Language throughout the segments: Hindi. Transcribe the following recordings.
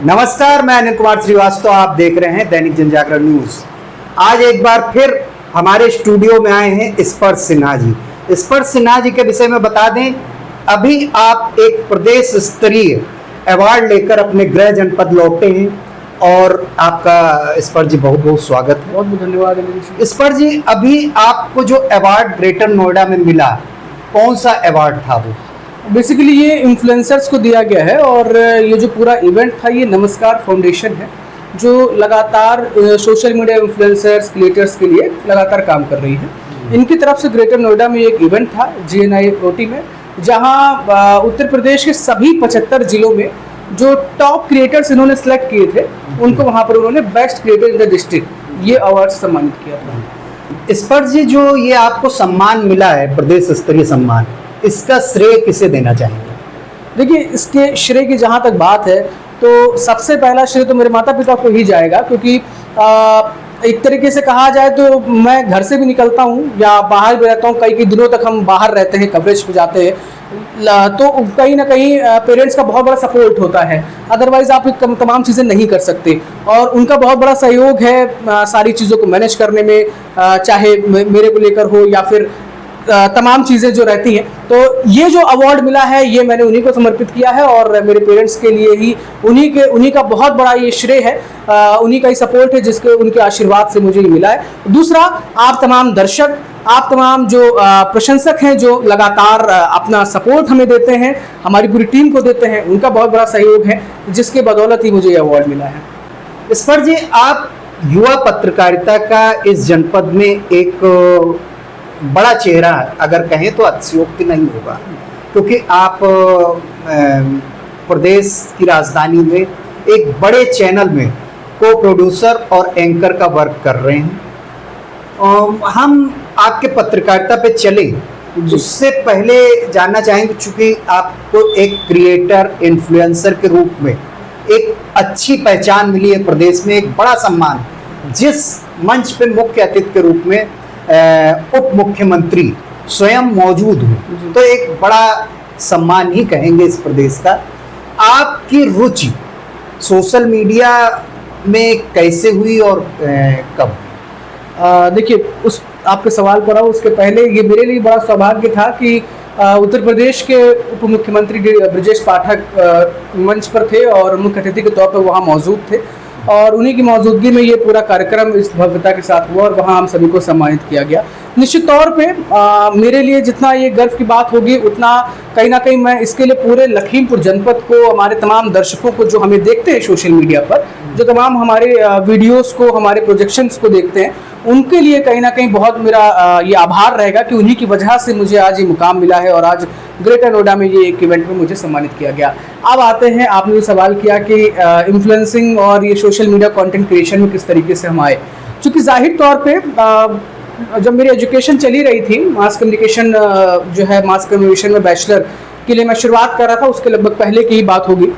नमस्कार, मैं अनिल कुमार श्रीवास्तव। आप देख रहे हैं दैनिक जनजागरण न्यूज। आज एक बार फिर हमारे स्टूडियो में आए हैं स्पर्श सिन्हा जी। स्पर्श सिन्हा जी के विषय में बता दें, अभी आप एक प्रदेश स्तरीय अवार्ड लेकर अपने गृह जनपद लौटे हैं और आपका स्पर्श जी बहुत बहुत स्वागत है। बहुत बहुत धन्यवाद अनिल। स्पर्श जी, अभी आपको जो अवार्ड ग्रेटर नोएडा में मिला, कौन सा अवार्ड था वो? बेसिकली ये इन्फ्लुएंसर्स को दिया गया है और ये जो पूरा इवेंट था ये नमस्कार फाउंडेशन है जो लगातार सोशल मीडिया इन्फ्लुएंसर्स क्रिएटर्स के लिए लगातार काम कर रही है। इनकी तरफ से ग्रेटर नोएडा में एक इवेंट था GNI में, जहां उत्तर प्रदेश के सभी 75 जिलों में जो टॉप क्रिएटर्स इन्होंने सेलेक्ट किए थे उनको वहां पर उन्होंने best creator in the district ये अवार्ड सम्मानित किया था। स्पर्श जी, जो ये आपको सम्मान मिला है, प्रदेश स्तरीय सम्मान, इसका श्रेय किसे देना चाहेंगे? देखिए, इसके श्रेय की जहाँ तक बात है तो सबसे पहला श्रेय तो मेरे माता पिता को ही जाएगा, क्योंकि एक तरीके से कहा जाए तो मैं घर से भी निकलता हूँ या बाहर भी रहता हूँ, कई दिनों तक हम बाहर रहते हैं, कवरेज पे जाते हैं, तो कहीं ना कहीं पेरेंट्स का बहुत बड़ा सपोर्ट होता है। अदरवाइज आप तमाम चीज़ें नहीं कर सकते और उनका बहुत बड़ा सहयोग है सारी चीज़ों को मैनेज करने में, चाहे मेरे को लेकर हो या फिर तमाम चीज़ें जो रहती हैं। तो ये जो अवार्ड मिला है ये मैंने उन्हीं को समर्पित किया है और मेरे पेरेंट्स के लिए ही उन्हीं का बहुत बड़ा ये श्रेय है, उन्हीं का ही सपोर्ट है जिसके उनके आशीर्वाद से मुझे ये मिला है। दूसरा, आप तमाम दर्शक, आप तमाम जो प्रशंसक हैं जो लगातार अपना सपोर्ट हमें देते हैं, हमारी पूरी टीम को देते हैं, उनका बहुत बड़ा सहयोग है जिसके बदौलत ही मुझे ये अवार्ड मिला है। स्पर्श जी, आप युवा पत्रकारिता का इस जनपद में एक बड़ा चेहरा, अगर कहें तो अतिशयोक्ति नहीं होगा, क्योंकि आप प्रदेश की राजधानी में एक बड़े चैनल में को प्रोड्यूसर और एंकर का वर्क कर रहे हैं। हम आपके पत्रकारिता पे चले, उससे पहले जानना चाहेंगे, चूंकि आपको एक क्रिएटर इन्फ्लुएंसर के रूप में एक अच्छी पहचान मिली है प्रदेश में, एक बड़ा सम्मान, जिस मंच पे मुख्य अतिथि के रूप में उप मुख्यमंत्री स्वयं मौजूद हूँ, तो एक बड़ा सम्मान ही कहेंगे इस प्रदेश का। आपकी रुचि सोशल मीडिया में कैसे हुई और कब? देखिए, उस आपके सवाल पर आऊँ उसके पहले ये मेरे लिए बड़ा सौभाग्य था कि उत्तर प्रदेश के उप मुख्यमंत्री ब्रजेश पाठक मंच पर थे और मुख्य अतिथि के तौर पर वहाँ मौजूद थे और उन्हीं की मौजूदगी में ये पूरा कार्यक्रम इस भव्यता के साथ हुआ और वहाँ हम सभी को सम्मानित किया गया। निश्चित तौर पे मेरे लिए जितना ये गर्व की बात होगी, उतना कहीं ना कहीं मैं इसके लिए पूरे लखीमपुर जनपद को, हमारे तमाम दर्शकों को जो हमें देखते हैं सोशल मीडिया पर, जो तमाम हमारे वीडियोस को, हमारे प्रोजेक्शंस को देखते हैं, उनके लिए कहीं ना कहीं बहुत मेरा ये आभार रहेगा कि उन्हीं की वजह से मुझे आज ये मुकाम मिला है और आज ग्रेटर नोएडा में ये एक इवेंट में मुझे सम्मानित किया गया। अब आते हैं, आपने ये सवाल किया कि इन्फ्लुएंसिंग और ये सोशल मीडिया कंटेंट क्रिएशन में किस तरीके से हम आए। चूँकि जाहिर तौर पे जब मेरी एजुकेशन चली रही थी, मास कम्युनिकेशन जो है, मास कम्युनिकेशन में बैचलर के लिए मैं शुरुआत कर रहा था, उसके लगभग पहले की ही बात होगी,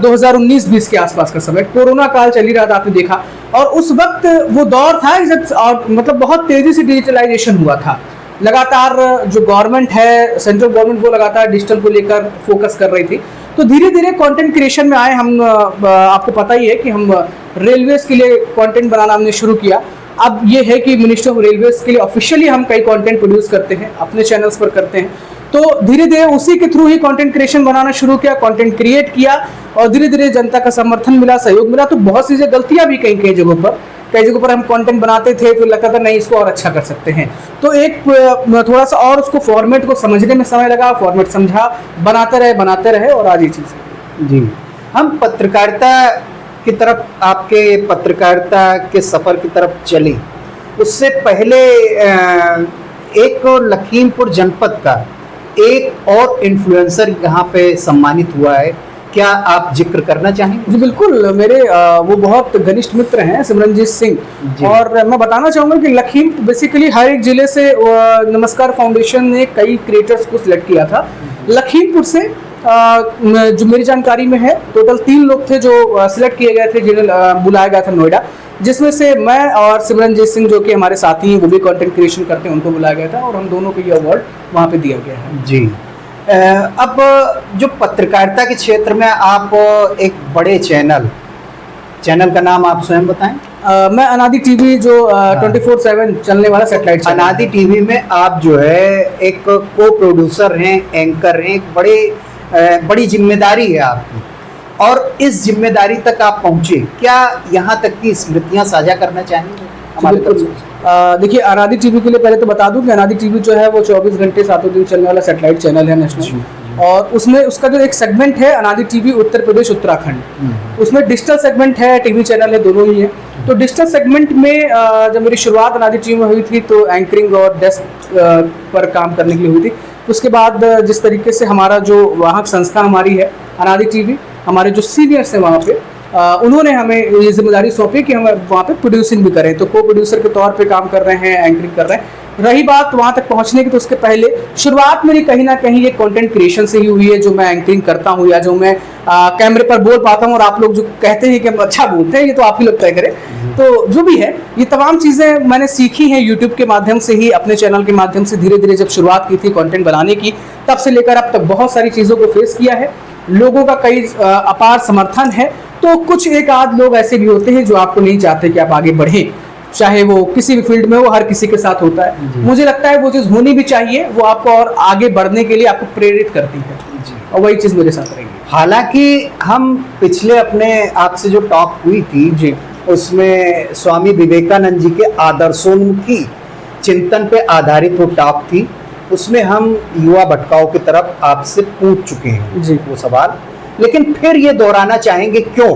2019-20 के आसपास का समय, कोरोना काल चल ही रहा था, आपने देखा, और उस वक्त वो दौर था जब मतलब बहुत तेज़ी से डिजिटलाइजेशन हुआ था। लगातार जो गवर्नमेंट है, सेंट्रल गवर्नमेंट, वो लगातार डिजिटल को लेकर फोकस कर रही थी। तो धीरे धीरे कंटेंट क्रिएशन में आए हम। आपको पता ही है कि हम रेलवेज के लिए कंटेंट बनाना हमने शुरू किया। अब ये है कि मिनिस्टर ऑफ रेलवेज के लिए ऑफिशियली हम कई कंटेंट प्रोड्यूस करते हैं, अपने चैनल्स पर करते हैं। तो धीरे धीरे उसी के थ्रू ही कंटेंट क्रिएशन बनाना शुरू किया, कंटेंट क्रिएट किया और धीरे धीरे जनता का समर्थन मिला, सहयोग मिला। तो बहुत सी गलतियां भी कई जगहों पर हम कंटेंट बनाते थे, फिर लगता था नहीं, इसको और अच्छा कर सकते हैं। तो एक थोड़ा सा और उसको फॉर्मेट को समझने में समय लगा, फॉर्मेट समझा, बनाते रहे और आज ये चीज़। जी, हम पत्रकारिता की तरफ, आपके पत्रकारिता के सफ़र की तरफ चले, उससे पहले एक लखीमपुर जनपद का एक और इन्फ्लुएंसर यहाँ पे सम्मानित हुआ है, क्या आप जिक्र करना चाहेंगे? जी बिल्कुल, मेरे वो बहुत घनिष्ठ मित्र हैं, सिमरनजीत सिंह, और मैं बताना चाहूँगा कि लखीमपुर बेसिकली हर एक जिले से नमस्कार फाउंडेशन ने कई क्रिएटर्स को सिलेक्ट किया था। लखीमपुर से जो मेरी जानकारी में है, टोटल 3 लोग थे जो सिलेक्ट किए गए थे, जिन्हें बुलाया गया था नोएडा, जिसमें से मैं और सिमरनजीत सिंह जो कि हमारे साथी हैं, वो भी कंटेंट क्रिएशन करते हैं, उनको बुलाया गया था और हम दोनों को ये अवार्ड वहाँ पे दिया गया है। जी, अब जो पत्रकारिता के क्षेत्र में आप एक बड़े चैनल का नाम आप स्वयं बताएं। मैं अनादि टीवी जो 24/7 चलने वाला सेटेलाइट चैनल अनादि टीवी में आप जो है एक को प्रोड्यूसर हैं, एंकर हैं, एक बड़ी जिम्मेदारी है आपकी, और इस जिम्मेदारी तक आप पहुंचे, क्या यहाँ तक की स्मृतियाँ साझा करना चाहेंगे हमारे दर्शकों? देखिए, अनादि टीवी के लिए पहले तो बता दूं कि अनादि टीवी जो है वो 24 घंटे 7 दिन चलने वाला सेटेलाइट चैनल है नेशनल, और उसमें उसका जो एक सेगमेंट है अनादि टीवी उत्तर प्रदेश उत्तराखंड, उसमें डिजिटल सेगमेंट है, टीवी चैनल है, दोनों ही है। तो डिजिटल सेगमेंट में जब मेरी शुरुआत अनादि टीवी में हुई थी तो एंकरिंग और डेस्क पर काम करने के लिए हुई थी। उसके बाद जिस तरीके से हमारा जो वहाँ संस्था हमारी है अनादि टीवी, हमारे जो सीनियर्स हैं वहाँ पे, उन्होंने हमें ये जिम्मेदारी सौंपी कि हम वहाँ पे प्रोड्यूसिंग भी करें, तो को प्रोड्यूसर के तौर पे काम कर रहे हैं, एंकरिंग कर रहे हैं। रही बात वहाँ तक पहुँचने की, तो उसके पहले शुरुआत मेरी कहीं ना कहीं ये कंटेंट क्रिएशन से ही हुई है, जो मैं एंकरिंग करता हूँ या जो मैं कैमरे पर बोल पाता हूँ, और आप लोग जो कहते हैं कि हम अच्छा बोलते हैं, ये तो आप ही लोग तय करें। तो जो भी है, ये तमाम चीज़ें मैंने सीखी हैं यूट्यूब के माध्यम से ही, अपने चैनल के माध्यम से धीरे धीरे जब शुरुआत की थी कंटेंट बनाने की, तब से लेकर अब तक बहुत सारी चीज़ों को फेस किया है। लोगों का कई अपार समर्थन है, तो कुछ एक आध लोग ऐसे भी होते हैं जो आपको नहीं चाहते कि आप आगे बढ़ें, चाहे वो किसी भी फील्ड में हो, हर किसी के साथ होता है। मुझे लगता है वो चीज़ होनी भी चाहिए, वो आपको और आगे बढ़ने के लिए आपको प्रेरित करती है, और वही चीज़ मेरे साथ रहेगी। हालांकि हम पिछले अपने आपसे जो टॉक हुई थी जी, उसमें स्वामी विवेकानंद जी के आदर्शोन्मुखी चिंतन पे आधारित वो टॉक थी, उसमें हम युवा भटकाओ की तरफ आपसे पूछ चुके हैं जी वो सवाल, लेकिन फिर ये दोहराना चाहेंगे। क्यों?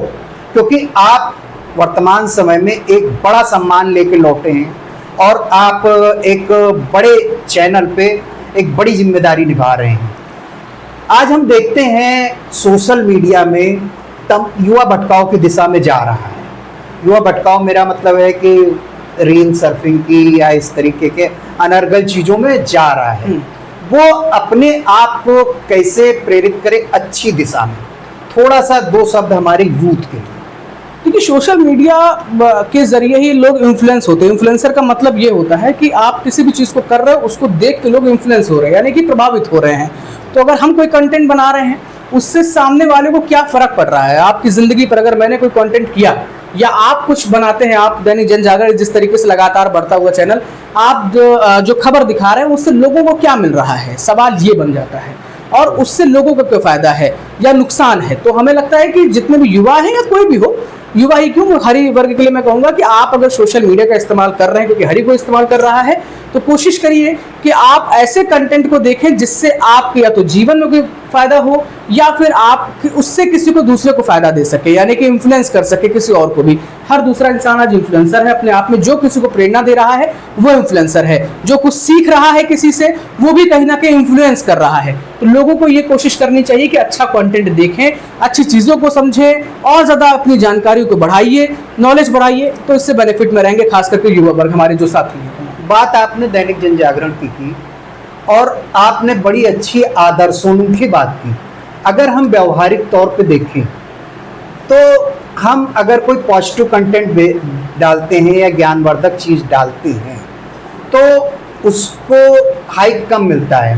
क्योंकि आप वर्तमान समय में एक बड़ा सम्मान लेके लौटे हैं, और आप एक बड़े चैनल पे एक बड़ी जिम्मेदारी निभा रहे हैं। आज हम देखते हैं सोशल मीडिया में युवा भटकाव की दिशा में जा रहा है। युवा भटकाव मेरा मतलब है कि रील सर्फिंग की या इस तरीके के अनर्गल चीज़ों में जा रहा है। वो अपने आप को कैसे प्रेरित करे अच्छी दिशा में? थोड़ा सा 2 शब्द हमारे यूथ के लिए। देखिए, सोशल मीडिया के जरिए ही लोग इन्फ्लुएंस होते हैं। इन्फ्लुएंसर का मतलब ये होता है कि आप किसी भी चीज़ को कर रहे हो, उसको देख के लोग इन्फ्लुएंस हो रहे हैं, यानी कि प्रभावित हो रहे हैं। तो अगर हम कोई कंटेंट बना रहे हैं, उससे सामने वाले को क्या फ़र्क पड़ रहा है आपकी ज़िंदगी पर? अगर मैंने कोई कंटेंट किया या आप कुछ बनाते हैं, आप दैनिक जनजागरण जिस तरीके से लगातार बढ़ता हुआ चैनल, आप जो खबर दिखा रहे हैं, उससे लोगों को क्या मिल रहा है? सवाल ये बन जाता है, और उससे लोगों को क्या फ़ायदा है या नुकसान है? तो हमें लगता है कि जितने भी युवा हैं या कोई भी हो, युवा ही क्यों, हर वर्ग के लिए मैं कहूँगा कि आप अगर सोशल मीडिया का इस्तेमाल कर रहे हैं, क्योंकि हर कोई इस्तेमाल कर रहा है, तो कोशिश करिए कि आप ऐसे कंटेंट को देखें जिससे आपके या तो जीवन में कोई फायदा हो, या फिर आप उससे किसी को दूसरे को फायदा दे सके, यानी कि इन्फ्लुएंस कर सके किसी और को भी। हर दूसरा इंसान आज इन्फ्लुएंसर है अपने आप में। जो किसी को प्रेरणा दे रहा है वो इन्फ्लुएंसर है, जो कुछ सीख रहा है किसी से वो भी कहीं ना कहीं इन्फ्लुएंस कर रहा है। तो लोगों को ये कोशिश करनी चाहिए कि अच्छा कंटेंट देखें, अच्छी चीज़ों को समझें, और ज़्यादा अपनी जानकारी को बढ़ाइए, नॉलेज बढ़ाइए, तो इससे बेनिफिट में रहेंगे, खास करके युवा वर्ग हमारे जो साथी हैं। बात आपने दैनिक जनजागरण की और आपने बड़ी अच्छी आदर्शोन्मुखी बात की। अगर हम व्यवहारिक तौर पे देखें तो हम अगर कोई पॉजिटिव कंटेंट डालते हैं या ज्ञानवर्धक चीज़ डालते हैं तो उसको हाइक कम मिलता है।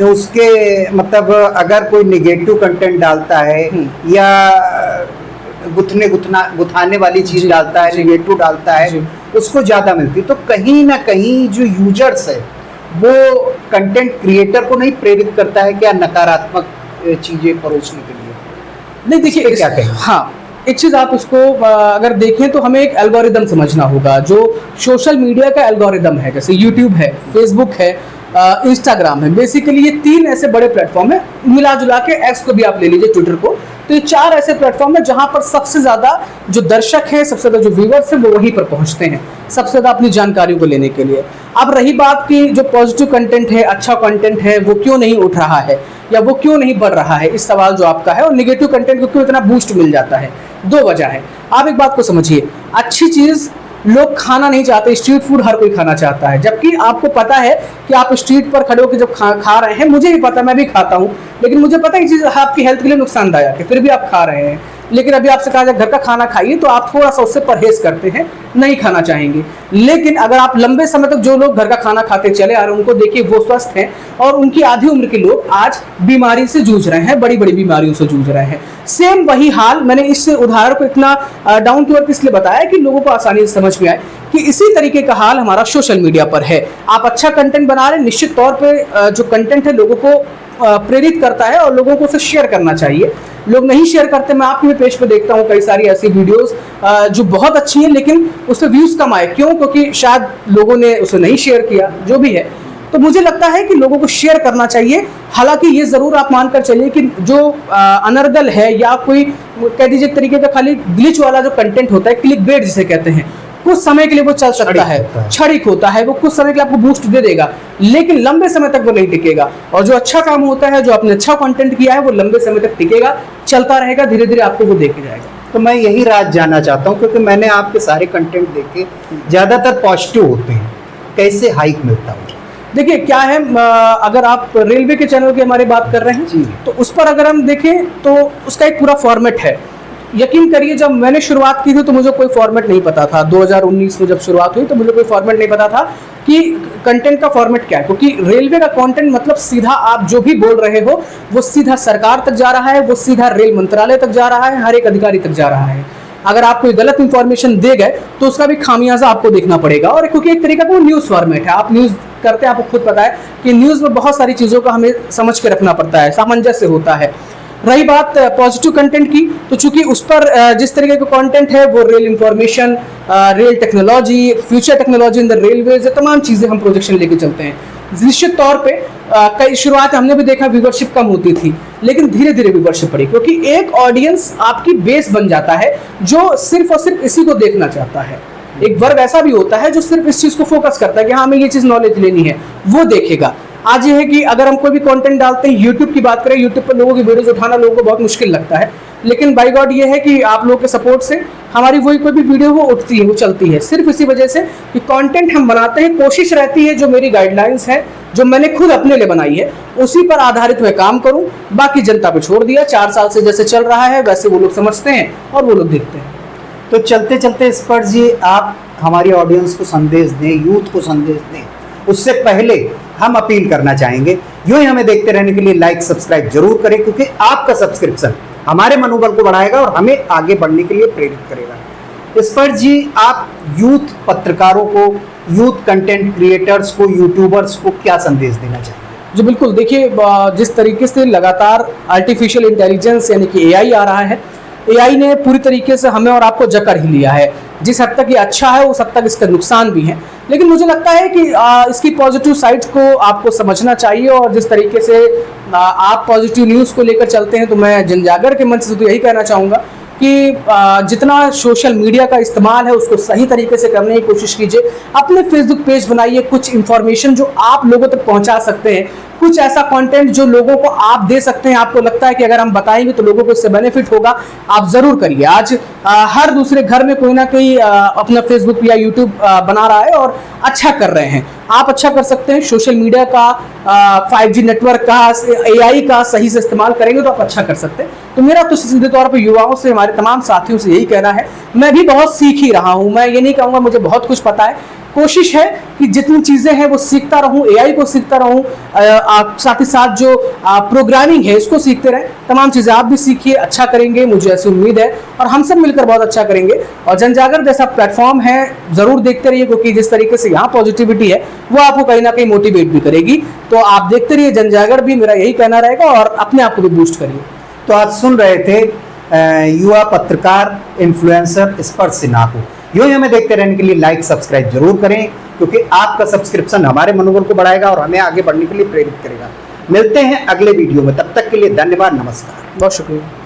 उसके मतलब अगर कोई निगेटिव कंटेंट डालता है या गुथाने वाली चीज़ डालता है, निगेटिव डालता है, उसको ज़्यादा मिलती है। तो कहीं ना कहीं जो यूजर्स है वो कंटेंट क्रिएटर को नहीं प्रेरित करता है क्या नकारात्मक चीज़ें परोसने के लिए? नहीं, देखिए क्या कहें? हाँ, एक चीज़ आप इसको अगर देखें तो हमें एक एल्गोरिदम समझना होगा। जो सोशल मीडिया का एल्गोरिदम है, जैसे यूट्यूब है, फेसबुक है, इंस्टाग्राम है, बेसिकली ये 3 ऐसे बड़े प्लेटफॉर्म है, मिला जुला के एक्स को भी आप ले लीजिए, ट्विटर को, तो ये 4 ऐसे प्लेटफॉर्म है जहां पर सबसे ज़्यादा जो दर्शक हैं, सबसे ज़्यादा जो व्यूअर्स हैं, वो वहीं पर पहुंचते हैं सबसे ज़्यादा अपनी जानकारी को लेने के लिए। अब रही बात कि जो पॉजिटिव कंटेंट है, अच्छा कंटेंट है, वो क्यों नहीं उठ रहा है या वो क्यों नहीं बढ़ रहा है, इस सवाल जो आपका है, और नेगेटिव कंटेंट को क्यों इतना बूस्ट मिल जाता है? 2 वजह है। आप एक बात को समझिए, अच्छी चीज़ लोग खाना नहीं चाहते, स्ट्रीट फूड हर कोई खाना चाहता है, जबकि आपको पता है कि आप स्ट्रीट पर खड़े होकर जब खा रहे हैं, मुझे भी पता, मैं भी खाता हूँ, लेकिन मुझे पता है ये चीज़ आपकी हेल्थ के लिए नुकसानदायक है, फिर भी आप खा रहे हैं। लेकिन अभी आपसे कहा जाए घर का खाना खाइए तो आप थोड़ा सा उससे परहेज करते हैं, नहीं खाना चाहेंगे। लेकिन अगर आप लंबे समय तक जो लोग घर का खाना खाते चले आ रहे हैं उनको देखिए, वो स्वस्थ हैं और उनकी आधी उम्र के लोग आज बीमारी से जूझ रहे हैं, बड़ी बड़ी बीमारियों से जूझ रहे हैं। सेम वही हाल, मैंने इस उदाहरण को इतना डाउन टू अर्थ इसलिए बताया कि लोगों को आसानी से समझ में आए कि इसी तरीके का हाल हमारा सोशल मीडिया पर है। आप अच्छा कंटेंट बना रहे हैं, निश्चित तौर पे जो कंटेंट है लोगों को प्रेरित करता है और लोगों को उसे शेयर करना चाहिए। लोग नहीं शेयर करते, मैं आपके पेज पे देखता हूँ कई सारी ऐसी वीडियोस जो बहुत अच्छी हैं लेकिन उस पर व्यूज कम आए, क्यों? क्योंकि शायद लोगों ने उसे नहीं शेयर किया, जो भी है। तो मुझे लगता है कि लोगों को शेयर करना चाहिए। हालांकि ये जरूर आप मानकर चलिए कि जो अनर्गल है या कोई कह दीजिए एक तरीके का खाली ग्लिच वाला जो कंटेंट होता है, क्लिक बेट जिसे कहते हैं, कुछ समय के लिए वो चल सकता है, क्षणिक होता है, वो कुछ समय के लिए आपको बूस्ट दे देगा, लेकिन लंबे समय तक वो नहीं टिकेगा। और जो अच्छा काम होता है, जो आपने अच्छा कंटेंट किया है, वो लंबे समय तक टिकेगा, चलता रहेगा, धीरे धीरे आपको वो देके जाएगा। तो मैं यही राज जानना चाहता हूँ, क्योंकि मैंने आपके सारे कंटेंट देखे, ज्यादातर पॉजिटिव होते हैं, कैसे हाइक मिलता है? देखिए क्या है, अगर आप रेलवे के चैनल की हमारी बात कर रहे हैं तो उस पर अगर हम देखें तो उसका एक पूरा फॉर्मेट है। यकीन करिए जब मैंने शुरुआत की थी तो मुझे कोई फॉर्मेट नहीं पता था। 2019 में जब शुरुआत हुई तो मुझे कोई फॉर्मेट नहीं पता था कि कंटेंट का फॉर्मेट क्या है, क्योंकि रेलवे का कंटेंट मतलब सीधा आप जो भी बोल रहे हो वो सीधा सरकार तक जा रहा है, वो सीधा रेल मंत्रालय तक जा रहा है, हर एक अधिकारी तक जा रहा है। अगर आप कोई गलत इंफॉर्मेशन दे गए तो उसका भी खामियाजा आपको देखना पड़ेगा। और क्योंकि एक तरीका का वो न्यूज़ फॉर्मेट है, आप न्यूज़ करते हैं, आपको खुद पता है कि न्यूज़ में बहुत सारी चीज़ों का हमें समझ के रखना पड़ता है, सामंजस्य होता है। रही बात पॉजिटिव कंटेंट की, तो चूंकि उस पर जिस तरीके का कंटेंट है वो rail information, rail technology, future technology in the railways, तमाम चीज़ें हम प्रोजेक्शन लेके चलते हैं। निश्चित तौर पे कई शुरुआत हमने भी देखा व्यूवरशिप कम होती थी, लेकिन धीरे धीरे व्यूवरशिप बढ़ी, क्योंकि एक ऑडियंस आपकी बेस बन जाता है जो सिर्फ और सिर्फ इसी को देखना चाहता है। एक वर्ग ऐसा भी होता है जो सिर्फ इस चीज़ को फोकस करता है कि हाँ हमें ये चीज़ नॉलेज लेनी है, वो देखेगा। आज ये है कि अगर हम कोई भी कंटेंट डालते हैं, यूट्यूब की बात करें, यूट्यूब पर लोगों की वीडियोस उठाना लोगों को बहुत मुश्किल लगता है, लेकिन बाय गॉड ये है कि आप लोगों के सपोर्ट से हमारी वही कोई भी वीडियो वो उठती है, वो चलती है, सिर्फ इसी वजह से कि कंटेंट हम बनाते हैं। कोशिश रहती है जो मेरी गाइडलाइंस है, जो मैंने खुद अपने लिए बनाई है, उसी पर आधारित मैं काम करूं, बाकी जनता पे छोड़ दिया। 4 साल से जैसे चल रहा है वैसे वो लोग समझते हैं और वो लोग देखते हैं। तो चलते चलते स्पर्श जी, आप हमारी ऑडियंस को संदेश दें, यूथ को संदेश दें। उससे पहले हम अपील करना चाहेंगे, यूं ही हमें देखते रहने के लिए लाइक सब्सक्राइब जरूर करें, क्योंकि आपका सब्सक्रिप्शन हमारे मनोबल को बढ़ाएगा और हमें आगे बढ़ने के लिए प्रेरित करेगा। स्पर्श जी, आप यूथ पत्रकारों को, यूथ कंटेंट क्रिएटर्स को, यूट्यूबर्स को क्या संदेश देना चाहेंगे? जी बिल्कुल, देखिए जिस तरीके से लगातार आर्टिफिशियल इंटेलिजेंस यानी कि एआई आ रहा है, एआई ने पूरी तरीके से हमें और आपको जकड़ ही लिया है। जिस हद तक ये अच्छा है उस हद तक इसका नुकसान भी है, लेकिन मुझे लगता है कि इसकी पॉजिटिव साइड को आपको समझना चाहिए। और जिस तरीके से आप पॉजिटिव न्यूज़ को लेकर चलते हैं, तो मैं जनजागर के मंच से तो यही कहना चाहूँगा कि जितना सोशल मीडिया का इस्तेमाल है उसको सही तरीके से करने की कोशिश कीजिए। अपने फेसबुक पेज बनाइए, कुछ इन्फॉर्मेशन जो आप लोगों तक पहुंचा सकते हैं, कुछ ऐसा कंटेंट जो लोगों को आप दे सकते हैं, आपको लगता है कि अगर हम बताएंगे तो लोगों को इससे बेनिफिट होगा, आप ज़रूर करिए। आज हर दूसरे घर में कोई ना कोई अपना फेसबुक या यूट्यूब बना रहा है और अच्छा कर रहे हैं। आप अच्छा कर सकते हैं। सोशल मीडिया का 5G नेटवर्क का, एआई का सही से इस्तेमाल करेंगे तो आप अच्छा कर सकते हैं। तो मेरा तो सीधे तौर पर युवाओं से, हमारे तमाम साथियों से यही कहना है, मैं भी बहुत सीख ही रहा हूँ, मैं ये नहीं कहूँगा मुझे बहुत कुछ पता है। कोशिश है कि जितनी चीज़ें हैं वो सीखता रहूं, एआई को सीखता रहूं, साथ ही साथ जो प्रोग्रामिंग है इसको सीखते रहें। तमाम चीज़ें आप भी सीखिए, अच्छा करेंगे, मुझे ऐसी उम्मीद है, और हम सब मिलकर बहुत अच्छा करेंगे। और जनजागर जैसा प्लेटफॉर्म है ज़रूर देखते रहिए, क्योंकि जिस तरीके से यहाँ पॉजिटिविटी है वो आपको कहीं ना कहीं मोटिवेट भी करेगी। तो आप देखते रहिए जनजागर भी, मेरा यही कहना रहेगा, और अपने आप को भी बूस्ट करिए। तो आज सुन रहे थे युवा पत्रकार इन्फ्लुएंसर स्पर्श सिन्हा को। यूं ही हमें देखते रहने के लिए लाइक सब्सक्राइब जरूर करें, क्योंकि आपका सब्सक्रिप्शन हमारे मनोबल को बढ़ाएगा और हमें आगे बढ़ने के लिए प्रेरित करेगा। मिलते हैं अगले वीडियो में, तब तक के लिए धन्यवाद, नमस्कार, बहुत शुक्रिया।